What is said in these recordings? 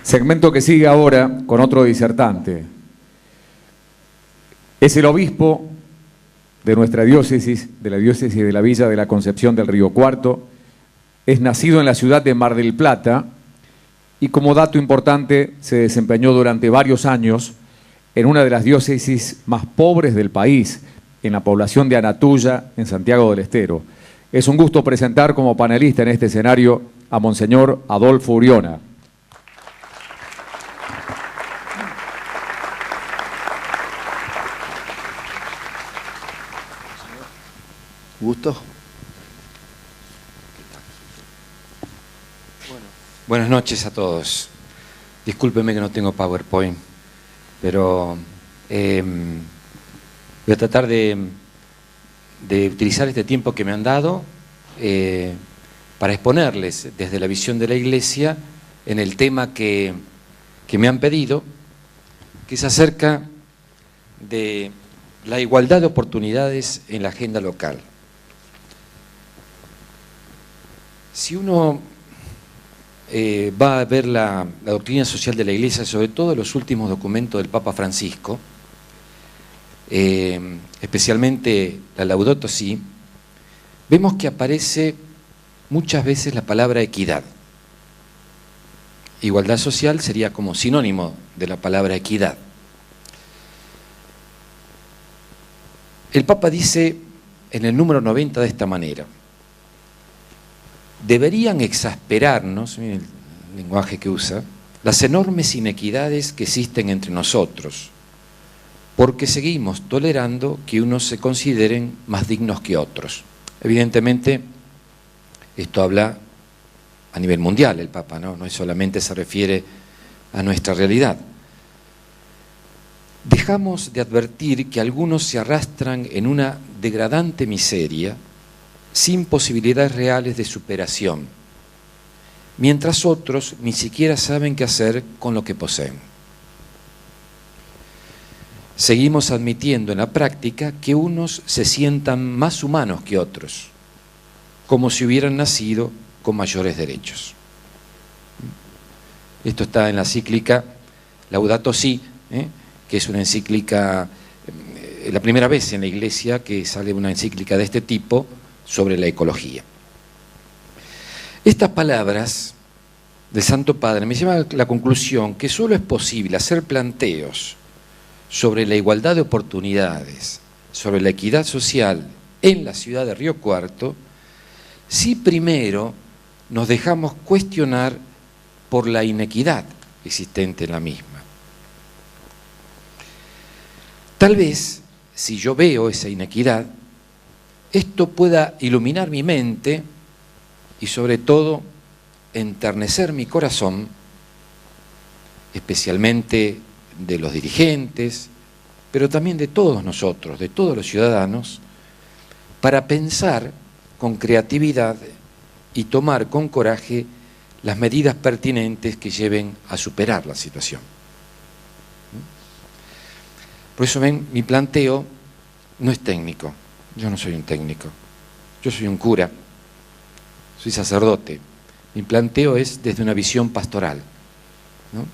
Segmento que sigue ahora con otro disertante. Es el obispo de nuestra diócesis, de la diócesis de la Villa de la Concepción del Río Cuarto. Es nacido en la ciudad de Mar del Plata y, como dato importante, se desempeñó durante varios años en una de las diócesis más pobres del país, en la población de Anatuya, en Santiago del Estero. Es un gusto presentar como panelista en este escenario a Monseñor Adolfo Uriona. Gusto. Buenas noches a todos. Discúlpenme que no tengo PowerPoint, pero voy a tratar de utilizar este tiempo que me han dado para exponerles desde la visión de la Iglesia en el tema que me han pedido, que es acerca de la igualdad de oportunidades en la agenda local. Si uno va a ver la doctrina social de la Iglesia, sobre todo los últimos documentos del Papa Francisco, especialmente la Laudato Si, vemos que aparece muchas veces la palabra equidad. Igualdad social sería como sinónimo de la palabra equidad. El Papa dice en el número 90 de esta manera: deberían exasperarnos, miren el lenguaje que usa, las enormes inequidades que existen entre nosotros, porque seguimos tolerando que unos se consideren más dignos que otros. Evidentemente, esto habla a nivel mundial el Papa, no solamente se refiere a nuestra realidad. Dejamos de advertir que algunos se arrastran en una degradante miseria sin posibilidades reales de superación, mientras otros ni siquiera saben qué hacer con lo que poseen. Seguimos admitiendo en la práctica que unos se sientan más humanos que otros, como si hubieran nacido con mayores derechos. Esto está en la encíclica Laudato Si, que es una encíclica, la primera vez en la Iglesia que sale una encíclica de este tipo sobre la ecología. Estas palabras del Santo Padre me llevan a la conclusión que solo es posible hacer planteos sobre la igualdad de oportunidades, sobre la equidad social en la ciudad de Río Cuarto, si primero nos dejamos cuestionar por la inequidad existente en la misma. Tal vez, si yo veo esa inequidad, esto pueda iluminar mi mente y, sobre todo, enternecer mi corazón, especialmente de los dirigentes, pero también de todos nosotros, de todos los ciudadanos, para pensar con creatividad y tomar con coraje las medidas pertinentes que lleven a superar la situación. Por eso ven, mi planteo no es técnico. Yo no soy un técnico, yo soy un cura, soy sacerdote. Mi planteo es desde una visión pastoral, ¿no?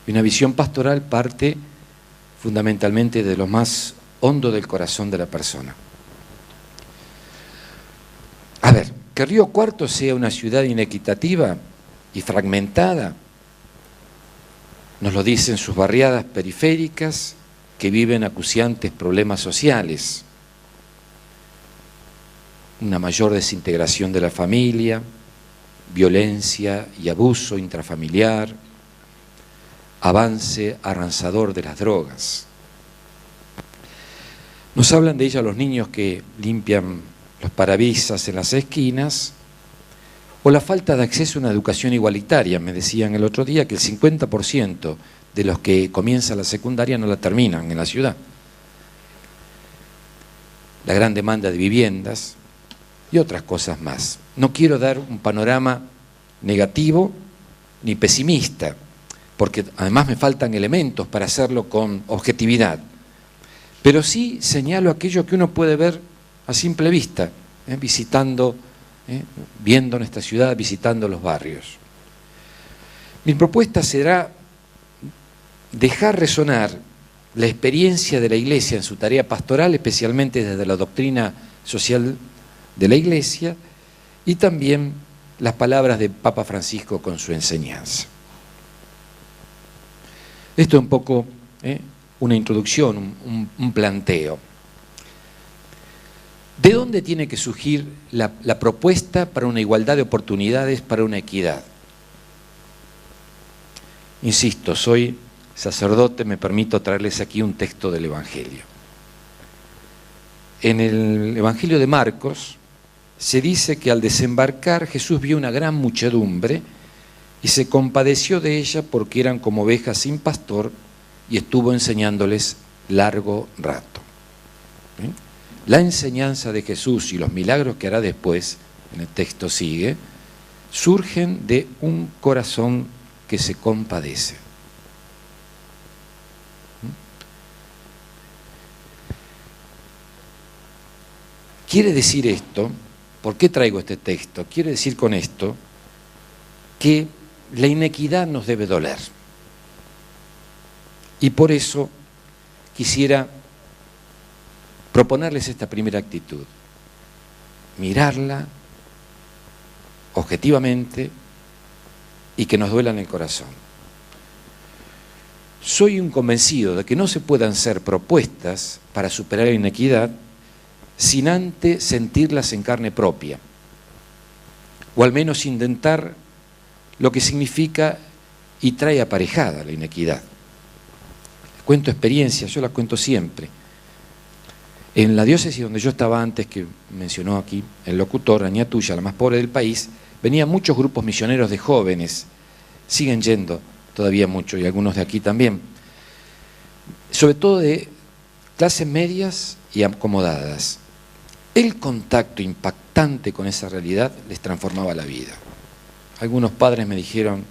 Y una visión pastoral parte fundamentalmente de lo más hondo del corazón de la persona. A ver, que Río Cuarto sea una ciudad inequitativa y fragmentada, nos lo dicen sus barriadas periféricas que viven acuciantes problemas sociales. Una mayor desintegración de la familia, violencia y abuso intrafamiliar, avance arrasador de las drogas. Nos hablan de ella los niños que limpian los parabrisas en las esquinas, o la falta de acceso a una educación igualitaria. Me decían el otro día que el 50% de los que comienzan la secundaria no la terminan en la ciudad. La gran demanda de viviendas y otras cosas más. No quiero dar un panorama negativo ni pesimista, porque además me faltan elementos para hacerlo con objetividad. Pero sí señalo aquello que uno puede ver a simple vista, viendo nuestra ciudad, visitando los barrios. Mi propuesta será dejar resonar la experiencia de la Iglesia en su tarea pastoral, especialmente desde la doctrina social de la Iglesia, y también las palabras de Papa Francisco con su enseñanza. Esto es un poco una introducción, un planteo. ¿De dónde tiene que surgir la propuesta para una igualdad de oportunidades, para una equidad? Insisto, soy sacerdote, me permito traerles aquí un texto del Evangelio. En el Evangelio de Marcos se dice que al desembarcar Jesús vio una gran muchedumbre y se compadeció de ella porque eran como ovejas sin pastor y estuvo enseñándoles largo rato. La enseñanza de Jesús y los milagros que hará después, en el texto sigue, surgen de un corazón que se compadece. Quiere decir esto, ¿por qué traigo este texto? Quiere decir con esto que la inequidad nos debe doler. Y por eso quisiera proponerles esta primera actitud, mirarla objetivamente y que nos duela en el corazón. Soy un convencido de que no se puedan hacer propuestas para superar la inequidad sin antes sentirlas en carne propia, o al menos intentar lo que significa y trae aparejada la inequidad. Cuento experiencias, yo las cuento siempre. En la diócesis donde yo estaba antes, que mencionó aquí el locutor, Añatuya, la más pobre del país, venían muchos grupos misioneros de jóvenes, siguen yendo todavía muchos, y algunos de aquí también, sobre todo de clases medias y acomodadas. El contacto impactante con esa realidad les transformaba la vida. Algunos padres me dijeron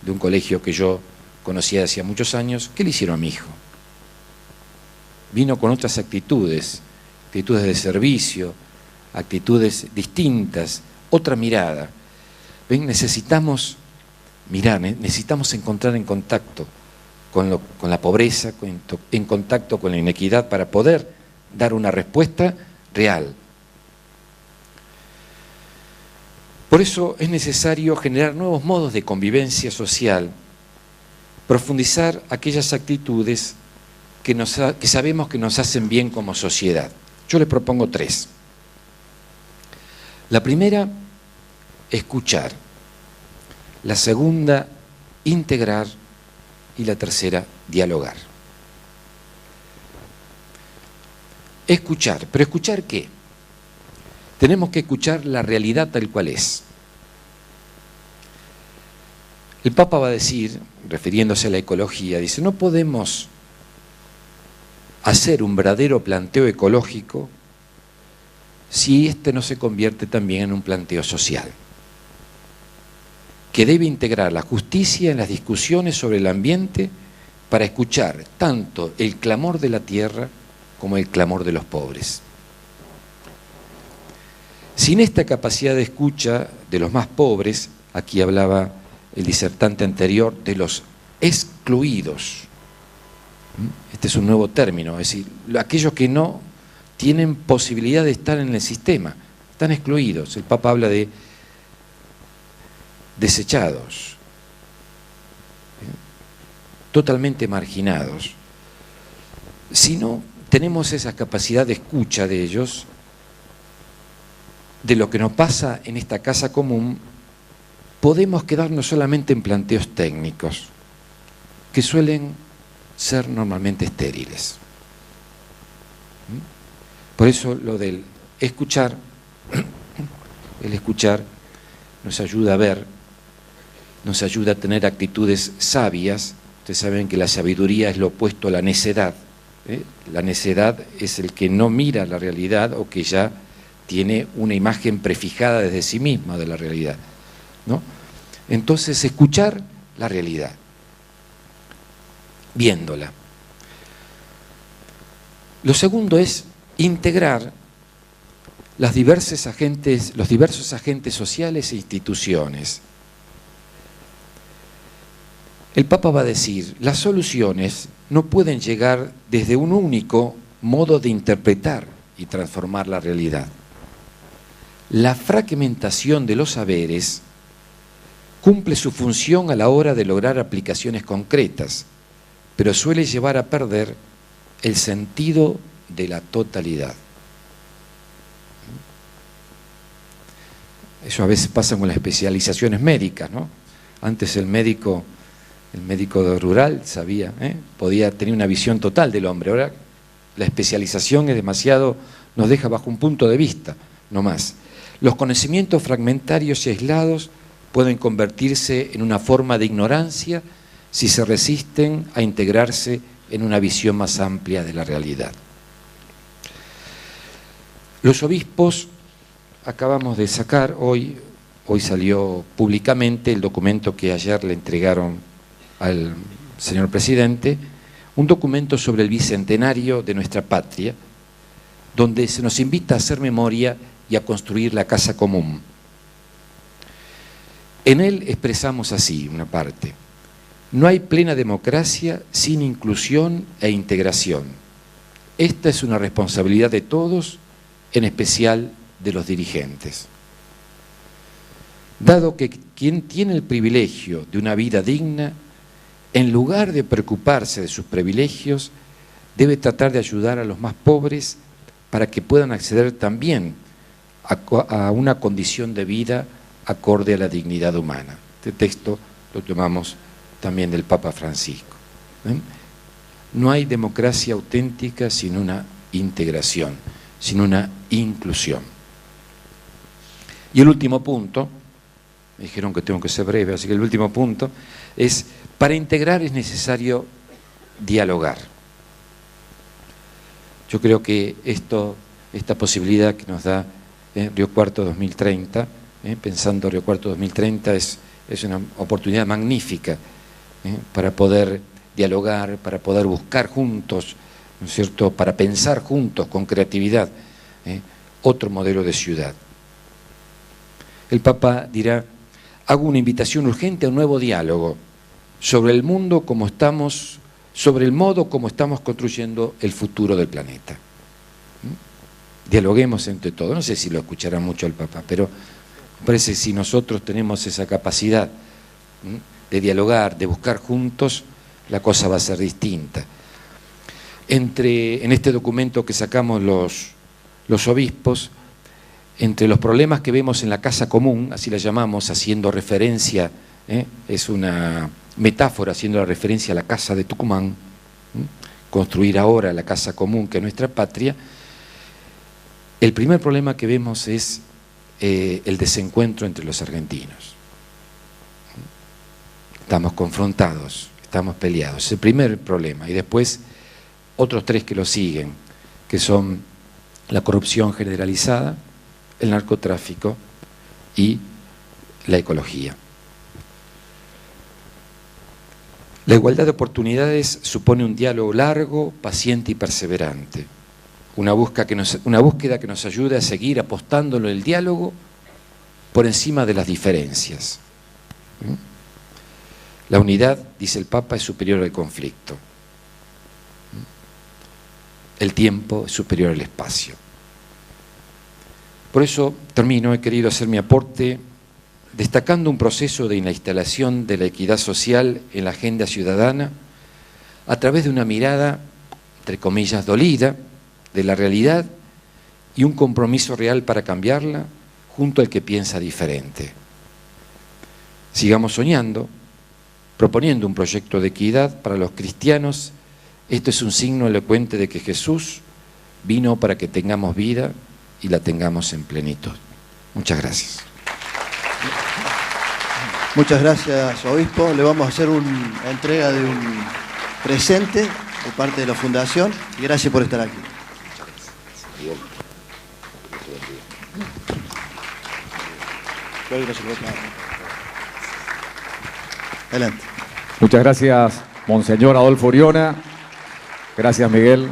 de un colegio que yo conocía hacía muchos años, ¿qué le hicieron a mi hijo? Vino con otras actitudes, actitudes de servicio, actitudes distintas, otra mirada. ¿Ven? Necesitamos mirar, necesitamos encontrar en contacto con la pobreza, en contacto con la inequidad para poder dar una respuesta real. Por eso es necesario generar nuevos modos de convivencia social, profundizar aquellas actitudes que sabemos que nos hacen bien como sociedad. Yo les propongo 3. La primera, escuchar. La segunda, integrar. Y la tercera, dialogar. Escuchar. ¿Pero escuchar qué? Tenemos que escuchar la realidad tal cual es. El Papa va a decir, refiriéndose a la ecología, dice, no podemos hacer un verdadero planteo ecológico si este no se convierte también en un planteo social, que debe integrar la justicia en las discusiones sobre el ambiente para escuchar tanto el clamor de la tierra como el clamor de los pobres. Sin esta capacidad de escucha de los más pobres, aquí hablaba el disertante anterior, de los excluidos. Este es un nuevo término, es decir, aquellos que no tienen posibilidad de estar en el sistema, están excluidos. El Papa habla de desechados, totalmente marginados. Si no tenemos esa capacidad de escucha de ellos, de lo que nos pasa en esta casa común, podemos quedarnos solamente en planteos técnicos, que suelen ser normalmente estériles. Por eso lo del escuchar, el escuchar nos ayuda a ver, nos ayuda a tener actitudes sabias. Ustedes saben que la sabiduría es lo opuesto a la necedad. La necedad es el que no mira la realidad o que ya tiene una imagen prefijada desde sí misma de la realidad, ¿no? Entonces, escuchar la realidad, viéndola. Lo segundo es integrar los diversos agentes sociales e instituciones. El Papa va a decir, las soluciones no pueden llegar desde un único modo de interpretar y transformar la realidad. La fragmentación de los saberes cumple su función a la hora de lograr aplicaciones concretas, pero suele llevar a perder el sentido de la totalidad. Eso a veces pasa con las especializaciones médicas, ¿no? Antes el médico rural sabía, podía tener una visión total del hombre. Ahora la especialización es demasiado, nos deja bajo un punto de vista, no más. Los conocimientos fragmentarios y aislados pueden convertirse en una forma de ignorancia si se resisten a integrarse en una visión más amplia de la realidad. Los obispos, acabamos de sacar hoy salió públicamente el documento que ayer le entregaron al señor presidente, un documento sobre el bicentenario de nuestra patria, donde se nos invita a hacer memoria y a construir la casa común. En él expresamos así una parte: no hay plena democracia sin inclusión e integración. Esta es una responsabilidad de todos, en especial de los dirigentes. Dado que quien tiene el privilegio de una vida digna, en lugar de preocuparse de sus privilegios, debe tratar de ayudar a los más pobres para que puedan acceder también a una condición de vida acorde a la dignidad humana. Este texto lo tomamos también del Papa Francisco. No hay democracia auténtica sin una integración, sin una inclusión. Y el último punto, me dijeron que tengo que ser breve, así que el último punto es: para integrar es necesario dialogar. Yo creo que esta posibilidad que nos da Río Cuarto 2030, pensando Río Cuarto 2030, es una oportunidad magnífica para poder dialogar, para poder buscar juntos, ¿no es cierto?, para pensar juntos con creatividad otro modelo de ciudad. El Papa dirá: hago una invitación urgente a un nuevo diálogo sobre el mundo como estamos, sobre el modo como estamos construyendo el futuro del planeta. Dialoguemos entre todos. No sé si lo escuchará mucho el Papa, pero me parece que si nosotros tenemos esa capacidad de dialogar, de buscar juntos, la cosa va a ser distinta. En este documento que sacamos los obispos, entre los problemas que vemos en la casa común, así la llamamos, haciendo referencia, es una metáfora haciendo la referencia a la casa de Tucumán, construir ahora la casa común que es nuestra patria. El primer problema que vemos es el desencuentro entre los argentinos. Estamos confrontados, estamos peleados, es el primer problema, y después otros tres que lo siguen, que son la corrupción generalizada, el narcotráfico y la ecología. La igualdad de oportunidades supone un diálogo largo, paciente y perseverante, una búsqueda que nos ayude a seguir apostándolo en el diálogo por encima de las diferencias. La unidad, dice el Papa, es superior al conflicto. El tiempo es superior al espacio. Por eso termino, he querido hacer mi aporte destacando un proceso de instalación de la equidad social en la agenda ciudadana a través de una mirada, entre comillas, dolida de la realidad y un compromiso real para cambiarla junto al que piensa diferente. Sigamos soñando, proponiendo un proyecto de equidad para los cristianos. Esto es un signo elocuente de que Jesús vino para que tengamos vida y la tengamos en plenitud. Muchas gracias. Muchas gracias, obispo. Le vamos a hacer una entrega de un presente de parte de la Fundación y gracias por estar aquí. Adelante. Muchas gracias, Monseñor Adolfo Oriona. Gracias, Miguel.